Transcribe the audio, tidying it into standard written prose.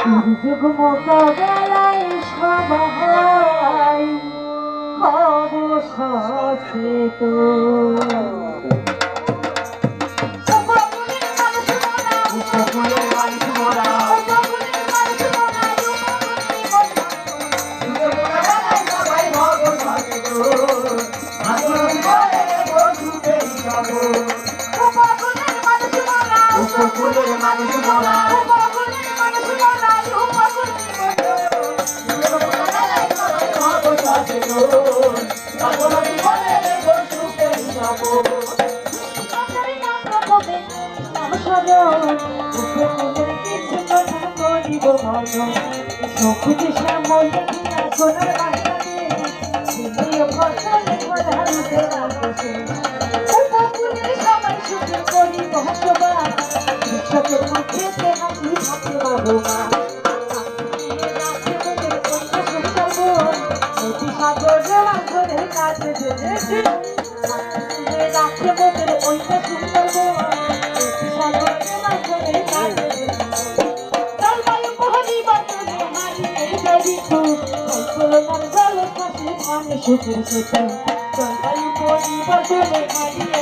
দুর্যোগ মোকাবেলায় সবাই হব সচেতন। সবুজে শ্যামলে কিনা সোনার বাগানে ঝিমিয়ে ফসলে ফলহারিতে রাখছে উপকূলে সবাই সুখে করি বসবাস কৃষকের মুখেতে হাসি থাকে বাবুমা নদী সাগরে মাঝরে কাছে যেতে রাখে মোদের ওইটা সুন্দর নদী সাগরে মাঝরে কাছে সুখের সেতু জলবায়ু পরিবর্তনে হারিয়ে